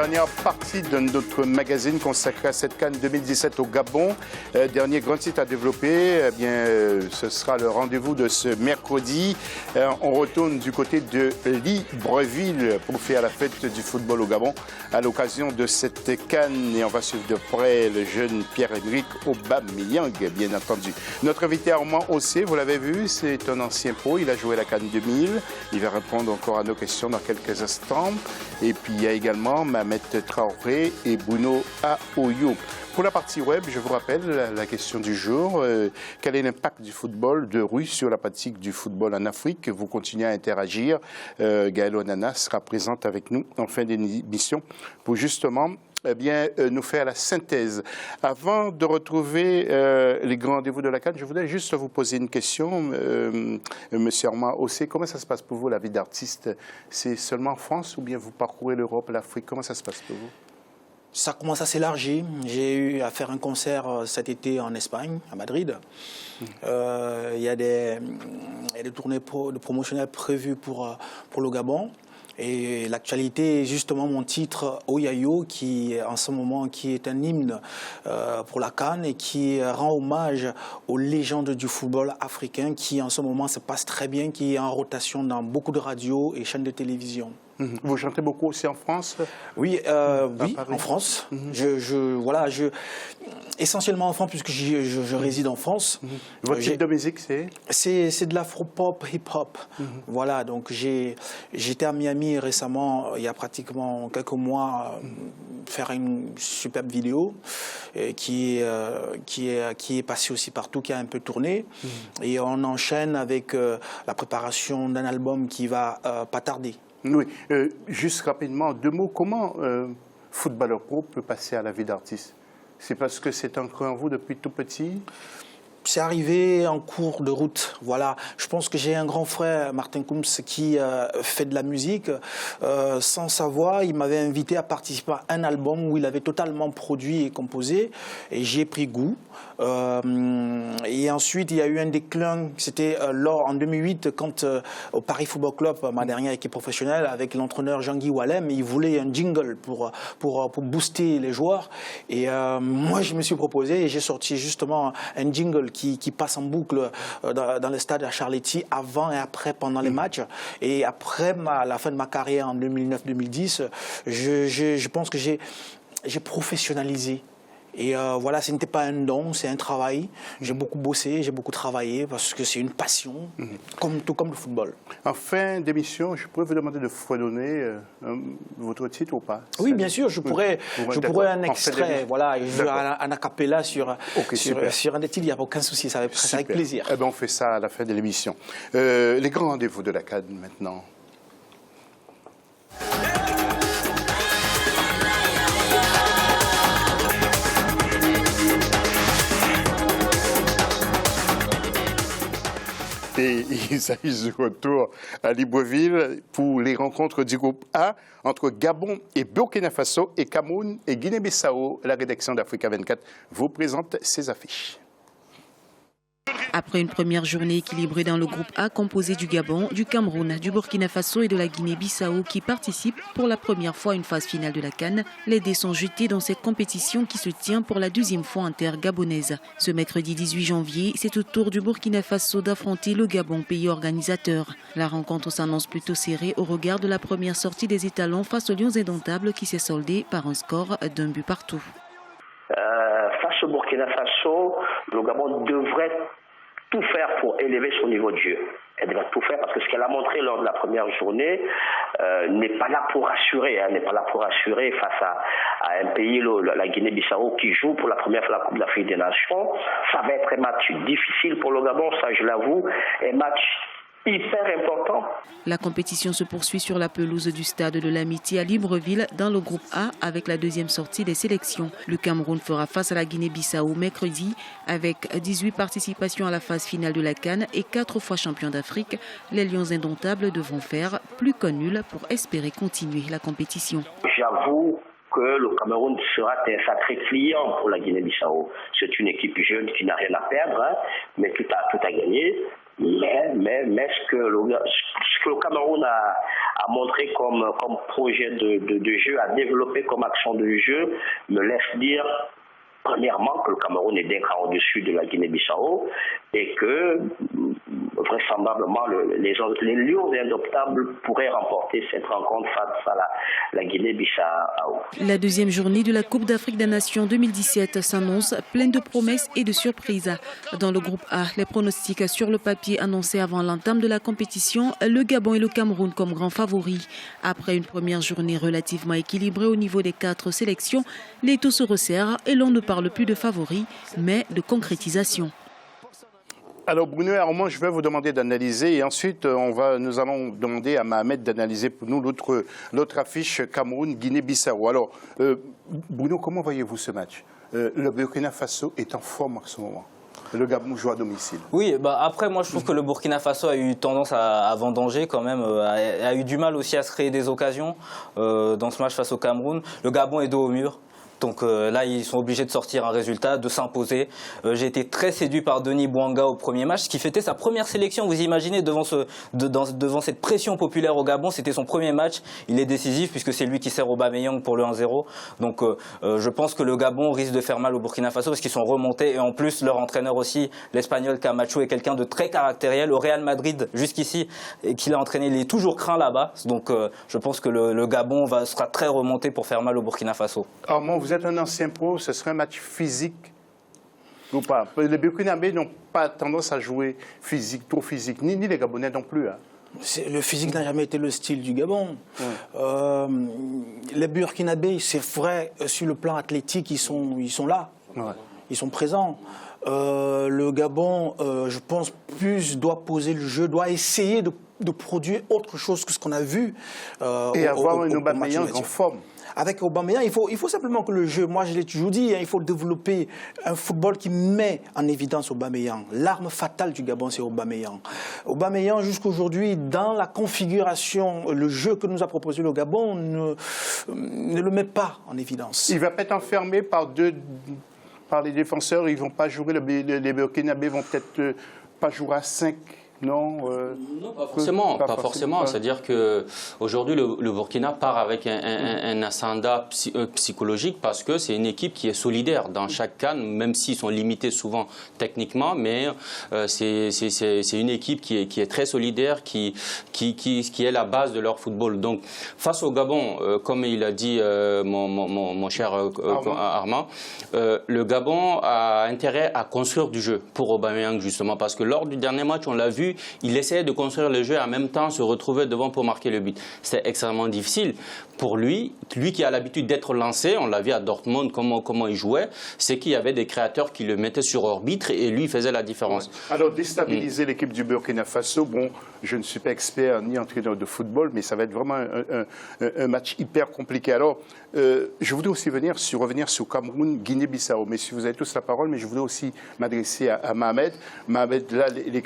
dernière partie de notre magazine consacré à cette CAN 2017 au Gabon. Dernier grand site à développer, eh bien, ce sera le rendez-vous de ce mercredi. On retourne du côté de Libreville pour faire la fête du football au Gabon à l'occasion de cette CAN. Et on va suivre de près le jeune Pierre-Emerick Aubameyang, bien entendu. Notre invité Armand Ossé, vous l'avez vu, c'est un ancien pro. Il a joué la CAN 2000. Il va répondre encore à nos questions dans quelques instants. Et puis, il y a également Mamet Traoré et Bruno Aoyo. Pour la partie web, je vous rappelle la question du jour. Quel est l'impact du football de rue sur la pratique du football en Afrique? Vous continuez à interagir. Gaël Onana sera présente avec nous en fin d'émission pour justement nous faire la synthèse. Avant de retrouver les grands rendez-vous de la CAN, je voudrais juste vous poser une question. Monsieur Armand Ossé, comment ça se passe pour vous, la vie d'artiste? C'est seulement en France ou bien vous parcourez l'Europe, l'Afrique? Comment ça se passe pour vous? Ça commence à s'élargir. J'ai eu à faire un concert cet été en Espagne, à Madrid. Il y a des tournées promotionnelles prévues pour le Gabon. Et l'actualité est justement mon titre Oyayo, qui en ce moment qui est un hymne pour la CAN et qui rend hommage aux légendes du football africain qui en ce moment se passe très bien, qui est en rotation dans beaucoup de radios et chaînes de télévision. Vous chantez beaucoup aussi en France? Oui, oui, en France. Essentiellement en France, puisque je réside en France. Votre type de musique, c'est? C'est de l'afro-pop, hip-hop. Voilà, donc j'étais à Miami récemment, il y a pratiquement quelques mois, faire une superbe vidéo qui est passée aussi partout, qui a un peu tourné. Et on enchaîne avec la préparation d'un album qui va pas tarder. Oui, juste rapidement, deux mots. Comment footballeur pro peut passer à la vie d'artiste? C'est parce que c'est ancré en vous depuis tout petit? C'est arrivé en cours de route, voilà. Je pense que j'ai un grand frère, Martin Kooms, qui fait de la musique. Sans savoir, il m'avait invité à participer à un album où il avait totalement produit et composé. Et j'y ai pris goût. Et ensuite, il y a eu un déclin. C'était en 2008, quand au Paris Football Club, ma dernière équipe professionnelle, avec l'entraîneur Jean-Guy Wallem, il voulait un jingle pour booster les joueurs. Et moi, je me suis proposé et j'ai sorti justement un jingle qui passe en boucle dans le stade à Charletti avant et après pendant les matchs. Et après la fin de ma carrière en 2009-2010, je pense que j'ai professionnalisé. Et voilà, ce n'était pas un don, c'est un travail. J'ai beaucoup bossé, j'ai beaucoup travaillé parce que c'est une passion, tout comme le football. En fin d'émission, je pourrais vous demander de fredonner votre titre ou pas? Oui, bien sûr, je pourrais un extrait, voilà, un a cappella sur un des titres, il n'y a aucun souci, ça va avec plaisir. Eh bien, on fait ça à la fin de l'émission. Les grands rendez-vous de la CAN maintenant. Et il s'agit du retour à Libreville pour les rencontres du groupe A entre Gabon et Burkina Faso et Cameroun et Guinée-Bissau. La rédaction d'Africa 24 vous présente ces affiches. Après une première journée équilibrée dans le groupe A composé du Gabon, du Cameroun, du Burkina Faso et de la Guinée-Bissau qui participent pour la première fois à une phase finale de la CAN, les dés sont jetés dans cette compétition qui se tient pour la deuxième fois en terre gabonaise. Ce mercredi 18 janvier, c'est au tour du Burkina Faso d'affronter le Gabon, pays organisateur. La rencontre s'annonce plutôt serrée au regard de la première sortie des étalons face aux Lions indomptables qui s'est soldée par un score d'un but partout. Face au Burkina Faso, le Gabon devrait tout faire pour élever son niveau de jeu. Elle devrait tout faire parce que ce qu'elle a montré lors de la première journée n'est pas là pour rassurer, face à un pays, la Guinée-Bissau, qui joue pour la première fois la Coupe d'Afrique des Nations. Ça va être un match difficile pour le Gabon, ça je l'avoue, un match hyper important. La compétition se poursuit sur la pelouse du stade de l'Amitié à Libreville dans le groupe A avec la deuxième sortie des sélections. Le Cameroun fera face à la Guinée-Bissau mercredi avec 18 participations à la phase finale de la CAN et 4 fois champions d'Afrique. Les Lions indomptables devront faire plus qu'un nul pour espérer continuer la compétition. J'avoue que le Cameroun sera un sacré client pour la Guinée-Bissau. C'est une équipe jeune qui n'a rien à perdre, mais tout a gagné. Mais ce que le Cameroun a à montrer comme projet de jeu, à développer comme action de jeu, me laisse dire premièrement que le Cameroun est d'un cran au-dessus de la Guinée-Bissau et que vraisemblablement les Lions indoptables pourraient remporter cette rencontre face à la Guinée-Bissau. La deuxième journée de la Coupe d'Afrique des Nations 2017 s'annonce pleine de promesses et de surprises. Dans le groupe A, les pronostics sur le papier annoncés avant l'entame de la compétition, le Gabon et le Cameroun comme grands favoris. Après une première journée relativement équilibrée au niveau des 4 sélections, les taux se resserrent et l'on ne parle plus de favoris, mais de concrétisation. Alors Bruno et Armand, je vais vous demander d'analyser et ensuite nous allons demander à Mohamed d'analyser pour nous l'autre affiche Cameroun-Guinée-Bissau. Alors Bruno, comment voyez-vous ce match? Le Burkina Faso est en forme en ce moment. Le Gabon joue à domicile. Oui, après moi je trouve que le Burkina Faso a eu tendance à vendanger quand même, a eu du mal aussi à se créer des occasions dans ce match face au Cameroun. Le Gabon est dos au mur. Donc là, ils sont obligés de sortir un résultat, de s'imposer. J'ai été très séduit par Denis Bouanga au premier match, qui fêtait sa première sélection. Vous imaginez, devant cette pression populaire au Gabon, c'était son premier match. Il est décisif puisque c'est lui qui sert Aubameyang pour le 1-0. Donc je pense que le Gabon risque de faire mal au Burkina Faso parce qu'ils sont remontés. Et en plus, leur entraîneur aussi, l'Espagnol Camacho, est quelqu'un de très caractériel. Au Real Madrid, jusqu'ici, qu'il a entraîné, il est toujours craint là-bas. Donc je pense que le Gabon sera très remonté pour faire mal au Burkina Faso. Armand, vous êtes un ancien pro, ce serait un match physique ou pas? Les Burkinabés n'ont pas tendance à jouer physique, trop physique, ni les Gabonais non plus. Hein. Le physique n'a jamais été le style du Gabon. Ouais. Les Burkinabés, c'est vrai, sur le plan athlétique, ils sont là, ouais. Ils sont présents. Le Gabon, je pense, plus doit poser le jeu, doit essayer de produire autre chose que ce qu'on a vu. Et avoir un Aubameyang en forme. Avec Aubameyang, il faut simplement que le jeu, moi je l'ai toujours dit, hein, il faut développer un football qui met en évidence Aubameyang. L'arme fatale du Gabon, c'est Aubameyang. Aubameyang, jusqu'aujourd'hui, dans la configuration, le jeu que nous a proposé le Gabon ne le met pas en évidence. Il va peut-être enfermé par les défenseurs, ils ne vont pas jouer, les Burkinabés vont peut-être pas jouer à 5. Non, non, pas forcément. C'est-à-dire qu'aujourd'hui, le Burkina part avec un ascendant psychologique parce que c'est une équipe qui est solidaire dans chaque CAN, même s'ils sont limités souvent techniquement, mais c'est une équipe qui est très solidaire, qui est la base de leur football. Donc, face au Gabon, comme il a dit mon cher Armand, le Gabon a intérêt à construire du jeu pour Aubameyang, justement, parce que lors du dernier match, on l'a vu, il essayait de construire le jeu et en même temps se retrouver devant pour marquer le but. C'est extrêmement difficile pour lui qui a l'habitude d'être lancé, on l'a vu à Dortmund comment il jouait, c'est qu'il y avait des créateurs qui le mettaient sur orbite et lui faisait la différence. Ouais. Alors déstabiliser l'équipe du Burkina Faso, bon, je ne suis pas expert ni entraîneur de football, mais ça va être vraiment un match hyper compliqué. Alors, je voudrais aussi revenir sur Cameroun, Guinée-Bissau. Mais si vous avez tous la parole, mais je voudrais aussi m'adresser à Mohamed. Mohamed, là, les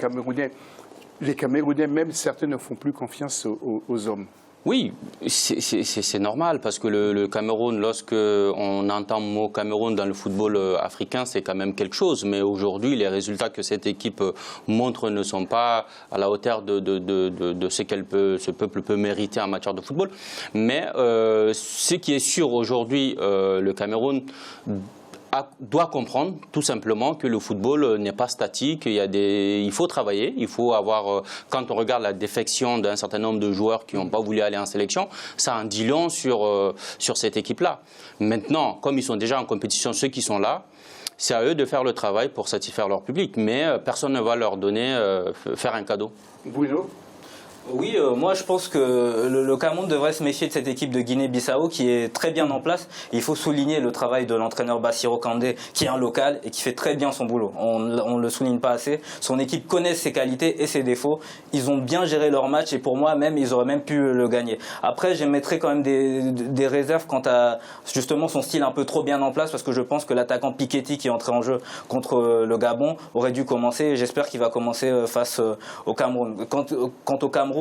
Camerounais, même certains ne font plus confiance aux hommes. Oui, c'est normal parce que le Cameroun, lorsque on entend le mot Cameroun dans le football africain, c'est quand même quelque chose. Mais aujourd'hui, les résultats que cette équipe montre ne sont pas à la hauteur de ce ce peuple peut mériter en matière de football. Mais ce qui est sûr aujourd'hui, le Cameroun doit comprendre tout simplement que le football n'est pas statique, il faut travailler, il faut avoir, quand on regarde la défection d'un certain nombre de joueurs qui n'ont pas voulu aller en sélection, ça en dit long sur cette équipe-là. Maintenant, comme ils sont déjà en compétition, ceux qui sont là, c'est à eux de faire le travail pour satisfaire leur public, mais personne ne va leur donner, faire un cadeau. Bruno ? Oui, moi je pense que le Cameroun devrait se méfier de cette équipe de Guinée-Bissau qui est très bien en place. Il faut souligner le travail de l'entraîneur Bassirou Kandé qui est un local et qui fait très bien son boulot. On ne le souligne pas assez. Son équipe connaît ses qualités et ses défauts. Ils ont bien géré leur match et pour moi même ils auraient même pu le gagner. Après j'émettrais quand même des réserves quant à justement son style un peu trop bien en place parce que je pense que l'attaquant Piketty qui est entré en jeu contre le Gabon aurait dû commencer et j'espère qu'il va commencer face au Cameroun. Quant au Cameroun,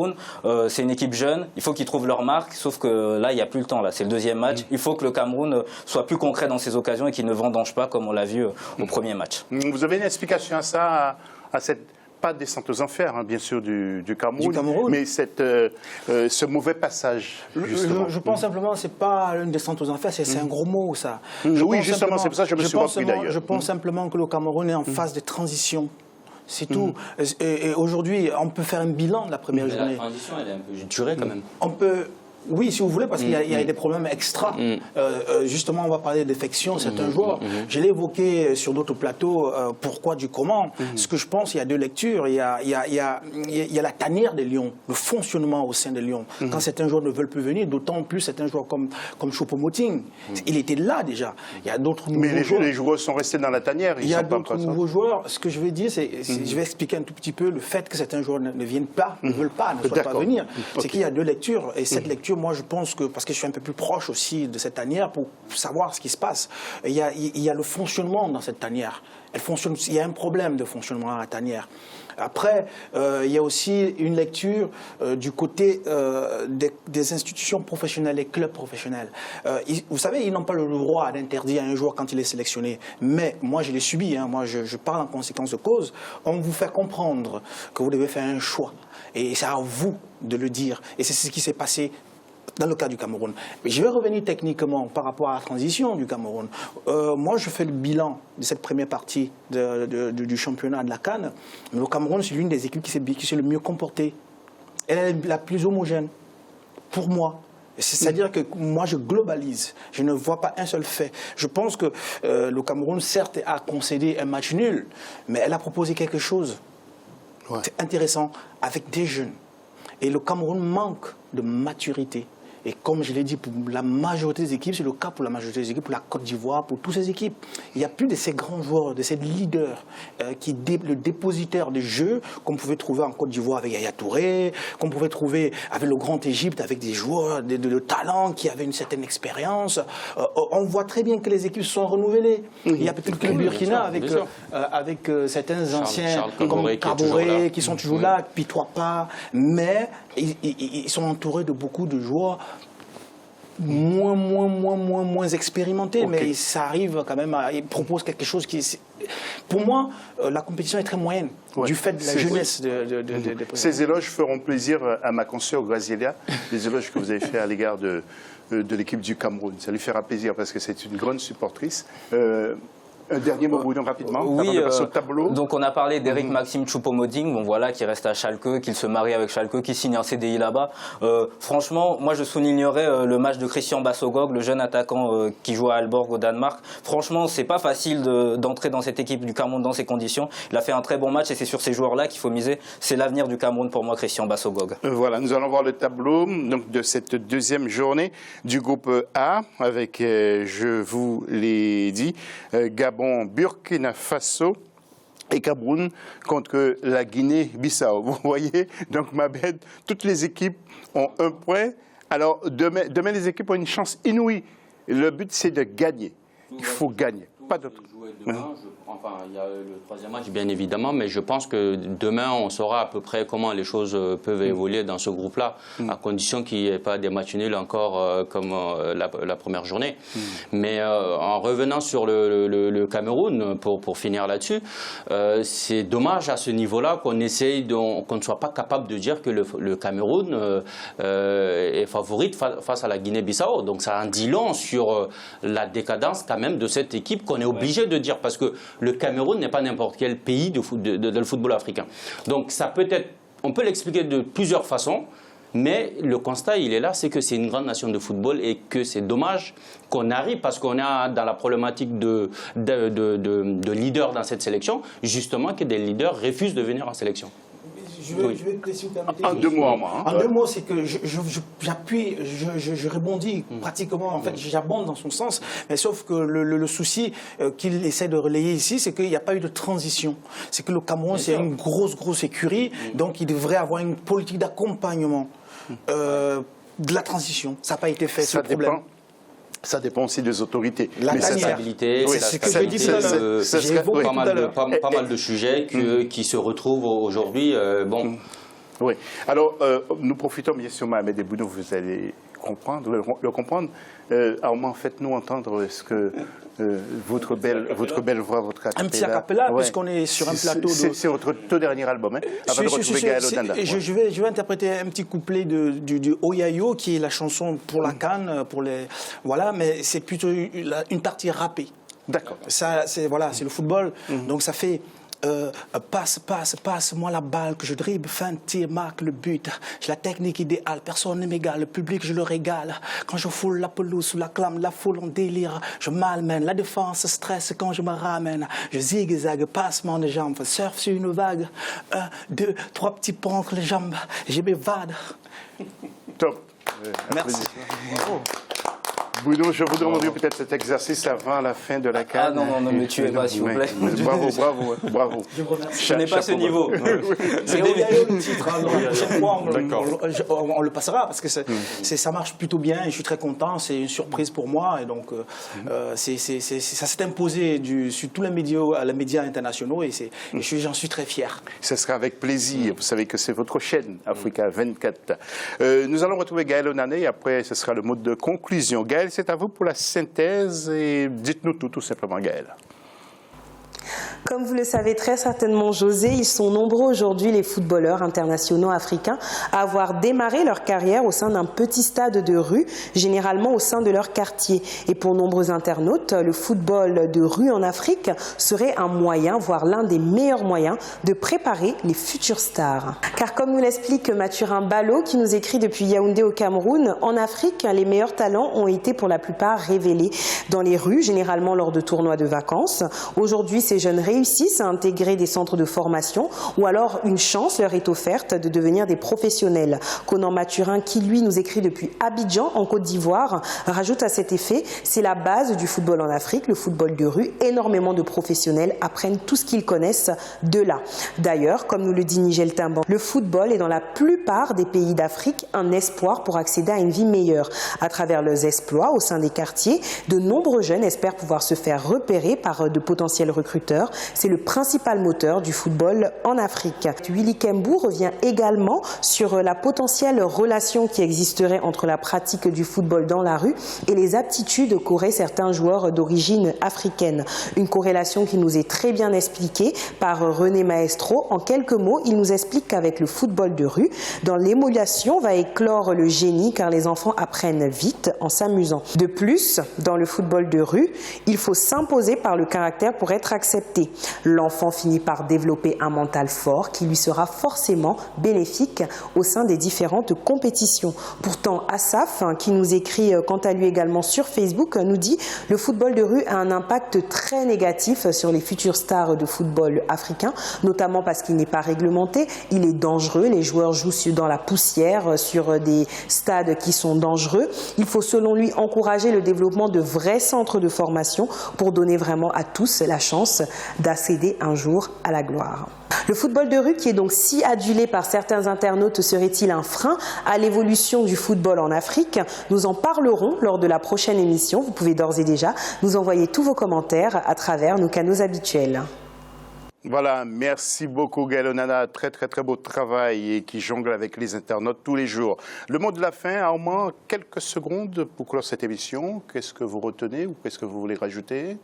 c'est une équipe jeune, il faut qu'ils trouvent leur marque, sauf que là, il n'y a plus le temps. C'est le deuxième match. Il faut que le Cameroun soit plus concret dans ses occasions et qu'il ne vendange pas comme on l'a vu au premier match. Vous avez une explication à ça, à cette pas descente aux enfers, hein, bien sûr, du Cameroun, mais ce mauvais passage, justement. Je pense simplement que ce n'est pas une descente aux enfers, c'est un gros mot, ça. Oui, justement, c'est pour ça que je me suis repris d'ailleurs. Je pense simplement que le Cameroun est en phase de transition. C'est tout. Et aujourd'hui, on peut faire un bilan de la première journée. La transition, elle est un peu durée quand même. On peut... Oui, si vous voulez, parce qu'il y a des problèmes extra. Justement, on va parler de défection, certains joueurs. Je l'ai évoqué sur d'autres plateaux, pourquoi du comment. Ce que je pense, il y a deux lectures. Il y a la tanière des Lions, le fonctionnement au sein des Lions. Quand certains joueurs ne veulent plus venir, d'autant plus certains joueurs comme Choupo-Moting, il était là déjà. Il y a d'autres nouveaux joueurs. Mais les joueurs sont restés dans la tanière. Il y a d'autres nouveaux joueurs. Ce que je veux dire, c'est, je vais expliquer un tout petit peu le fait que certains joueurs ne viennent pas, ne veulent pas, ne souhaitent pas venir. C'est qu'il y a deux lectures. Et cette lecture, moi, je pense que, parce que je suis un peu plus proche aussi de cette tanière pour savoir ce qui se passe, il y a le fonctionnement dans cette tanière. Elle fonctionne, il y a un problème de fonctionnement à la tanière. Après, il y a aussi une lecture du côté des institutions professionnelles, des clubs professionnels. Vous savez, ils n'ont pas le droit d'interdire un joueur quand il est sélectionné. Mais moi, je l'ai subi. Hein, moi, je parle en conséquence de cause. On vous fait comprendre que vous devez faire un choix. Et c'est à vous de le dire. Et c'est ce qui s'est passé dans le cas du Cameroun. Mais je vais revenir techniquement par rapport à la transition du Cameroun. Moi, je fais le bilan de cette première partie du championnat de la CAN. Mais le Cameroun, c'est l'une des équipes qui s'est le mieux comportée. Elle est la plus homogène, pour moi. C'est-à-dire que moi, je globalise. Je ne vois pas un seul fait. Je pense que le Cameroun, certes, a concédé un match nul, mais elle a proposé quelque chose. Ouais. C'est intéressant, avec des jeunes. Et le Cameroun manque de maturité. Et comme je l'ai dit, pour la majorité des équipes, c'est le cas pour la majorité des équipes, pour la Côte d'Ivoire, pour toutes ces équipes. Il n'y a plus de ces grands joueurs, de ces leaders, le dépositaire de jeu qu'on pouvait trouver en Côte d'Ivoire avec Yaya Touré, qu'on pouvait trouver avec le Grand Égypte, avec des joueurs de talent qui avaient une certaine expérience. On voit très bien que les équipes se sont renouvelées. Il y a peut-être que le Burkina avec certains anciens comme Kaboré qui sont toujours là, Pitois, mais ils sont entourés de beaucoup de joueurs moins expérimentés, mais ça arrive quand même, ils proposent quelque chose qui... Pour moi, la compétition est très moyenne, du fait de la jeunesse des Ces éloges feront plaisir à ma consoeur Graziella, les éloges que vous avez fait à l'égard de l'équipe du Cameroun. Ça lui fera plaisir parce que c'est une grande supportrice. Un dernier mot, Bruno, rapidement, avant de passer au tableau. Donc on a parlé d'Eric Maxime Choupo-Moting, bon voilà, qui reste à Schalke, qu'il se marie avec Schalke, qui signe un CDI là-bas. Franchement, moi je soulignerais le match de Christian Bassogog, le jeune attaquant qui joue à Aalborg au Danemark. Franchement, c'est pas facile d'entrer dans cette équipe du Cameroun dans ces conditions. Il a fait un très bon match et c'est sur ces joueurs-là qu'il faut miser. C'est l'avenir du Cameroun pour moi, Christian Bassogog. Voilà, nous allons voir le tableau donc, de cette deuxième journée du groupe A avec, je vous l'ai dit, Gabon, Burkina Faso et Cameroun contre la Guinée-Bissau. Vous voyez, donc ma bête, toutes les équipes ont un point. Alors demain les équipes ont une chance inouïe. Le but c'est de gagner. Il faut gagner. Pas d'autre. Enfin, il y a le troisième match, bien évidemment, mais je pense que demain, on saura à peu près comment les choses peuvent évoluer dans ce groupe-là, à condition qu'il n'y ait pas des matchs nuls encore comme la première journée. Mais en revenant sur le Cameroun, pour finir là-dessus, c'est dommage à ce niveau-là qu'on ne soit pas capable de dire que le Cameroun est favorite face à la Guinée-Bissau. Donc ça en dit long sur la décadence quand même de cette équipe qu'on est obligé de dire, parce que le Cameroun n'est pas n'importe quel pays de le football africain. Donc ça on peut l'expliquer de plusieurs façons, mais le constat il est là, c'est que c'est une grande nation de football et que c'est dommage qu'on arrive, parce qu'on a dans la problématique de leaders dans cette sélection, justement que des leaders refusent de venir en sélection. Je vais te laisser vous permettre. En deux mots, moi. En deux mots, c'est que j'appuie, je rebondis pratiquement, en fait, j'abonde dans son sens, mais sauf que le souci qu'il essaie de relayer ici, c'est qu'il n'y a pas eu de transition. C'est que le Cameroun, c'est une grosse écurie, donc il devrait avoir une politique d'accompagnement de la transition. Ça n'a pas été fait, c'est le problème. Ça dépend aussi des autorités. La stabilité, c'est ce que je dis tout à l'heure. Pas mal de sujets qui se retrouvent aujourd'hui. Oui. Alors, nous profitons bien sûr, Mohamed Ebouno, vous allez le comprendre. Armand, faites-nous entendre ce que votre belle voix, votre acapella. Un petit acapella, puisqu'on est sur un plateau. C'est votre tout dernier album, avant de retrouver Gaël Onana. Je vais interpréter un petit couplet du Oyayo, qui est la chanson pour la CAN, voilà, mais c'est plutôt une partie rappée. D'accord. Ça, c'est le football, donc ça fait... passe-moi la balle, que je dribble, fin de tir, marque le but. J'ai la technique idéale, personne ne m'égale, le public je le régale. Quand je foule la pelouse sous la clame, la foule en délire, je malmène, la défense stresse quand je me ramène. Je zigzag, passement de jambes, surfe sur une vague. 1, 2, 3 petits ponts entre les jambes, j'ai mes vades. Top. Merci. Bruno, je vous demanderai peut-être cet exercice avant la fin de la CAN. Ah non, ne me tuez pas, s'il vous plaît. Bravo. Je n'ai pas ce niveau. C'est le titre. On le passera parce que ça marche plutôt bien et je suis très content. C'est une surprise pour moi et donc ça s'est imposé sur tous les médias internationaux et j'en suis très fier. Ce sera avec plaisir. Vous savez que c'est votre chaîne, Africa 24. Nous allons retrouver Gaël Onana et après ce sera le mot de conclusion. Gaël, c'est à vous pour la synthèse et dites-nous tout simplement, Gaël. Comme vous le savez très certainement, José, ils sont nombreux aujourd'hui, les footballeurs internationaux africains, à avoir démarré leur carrière au sein d'un petit stade de rue, généralement au sein de leur quartier. Et pour nombreux internautes, le football de rue en Afrique serait un moyen, voire l'un des meilleurs moyens, de préparer les futures stars. Car comme nous l'explique Mathurin Ballot, qui nous écrit depuis Yaoundé au Cameroun, en Afrique, les meilleurs talents ont été pour la plupart révélés dans les rues, généralement lors de tournois de vacances. Aujourd'hui, ces jeunes réussissent à intégrer des centres de formation ou alors une chance leur est offerte de devenir des professionnels. Conan Mathurin, qui lui nous écrit depuis Abidjan en Côte d'Ivoire, rajoute à cet effet, c'est la base du football en Afrique, le football de rue. Énormément de professionnels apprennent tout ce qu'ils connaissent de là. D'ailleurs, comme nous le dit Nigel Timban, le football est dans la plupart des pays d'Afrique un espoir pour accéder à une vie meilleure. À travers leurs exploits au sein des quartiers, de nombreux jeunes espèrent pouvoir se faire repérer par de potentiels recruteurs. C'est le principal moteur du football en Afrique. Willy Kembou revient également sur la potentielle relation qui existerait entre la pratique du football dans la rue et les aptitudes qu'auraient certains joueurs d'origine africaine. Une corrélation qui nous est très bien expliquée par René Maestro. En quelques mots, il nous explique qu'avec le football de rue, dans l'émulation va éclore le génie car les enfants apprennent vite en s'amusant. De plus, dans le football de rue, il faut s'imposer par le caractère pour être accepté. L'enfant finit par développer un mental fort qui lui sera forcément bénéfique au sein des différentes compétitions. Pourtant, Asaf, qui nous écrit quant à lui également sur Facebook, nous dit « Le football de rue a un impact très négatif sur les futures stars de football africain, notamment parce qu'il n'est pas réglementé, il est dangereux, les joueurs jouent dans la poussière, sur des stades qui sont dangereux. Il faut selon lui encourager le développement de vrais centres de formation pour donner vraiment à tous la chance d'accéder un jour à la gloire. » Le football de rue, qui est donc si adulé par certains internautes, serait-il un frein à l'évolution du football en Afrique? Nous en parlerons lors de la prochaine émission. Vous pouvez d'ores et déjà nous envoyer tous vos commentaires à travers nos canaux habituels. Voilà, merci beaucoup Gaël Onana, très beau travail et qui jongle avec les internautes tous les jours. Le mot de la fin, à au moins quelques secondes pour clore cette émission. Qu'est-ce que vous retenez ou qu'est-ce que vous voulez rajouter ?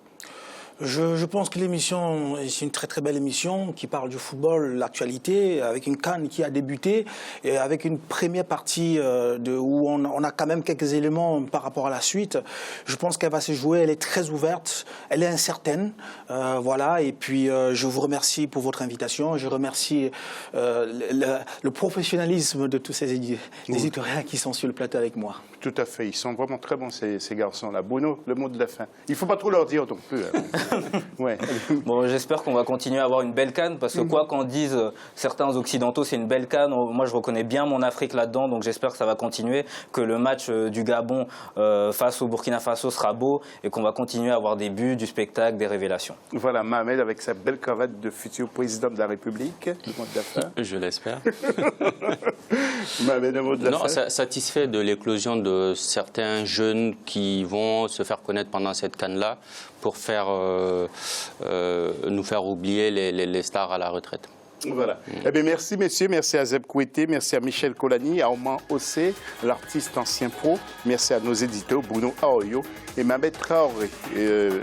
Je pense que l'émission, c'est une très belle émission qui parle du football, l'actualité, avec une CAN qui a débuté, et avec une première partie où on a quand même quelques éléments par rapport à la suite. Je pense qu'elle va se jouer, elle est très ouverte, elle est incertaine, voilà. Et puis je vous remercie pour votre invitation, je remercie le professionnalisme de tous ces éditoriaux qui sont sur le plateau avec moi. Tout à fait, ils sont vraiment très bons ces garçons-là. Bruno, le mot de la fin. Il ne faut pas trop leur dire non plus. Ouais. Bon, j'espère qu'on va continuer à avoir une belle CAN parce que quoi qu'en disent certains occidentaux, c'est une belle CAN. Moi, je reconnais bien mon Afrique là-dedans, donc j'espère que ça va continuer, que le match du Gabon face au Burkina Faso sera beau et qu'on va continuer à avoir des buts, du spectacle, des révélations. Voilà, Mohamed avec sa belle cravate de futur président de la République. Le mot de la fin. Je l'espère. Mohamed, le mot de la fin. Non, satisfait de l'éclosion de certains jeunes qui vont se faire connaître pendant cette CAN-là pour nous faire oublier les stars à la retraite. Voilà. Eh bien, merci, messieurs. Merci à Zeb Kouété. Merci à Michel Kolani, à Oman Ossé, l'artiste ancien pro. Merci à nos éditeurs, Bruno Aoyo et Mabet Traoré.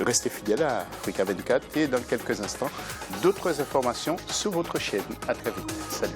Restez fidèles à Africa 24 et dans quelques instants, d'autres informations sur votre chaîne. À très vite. Salut.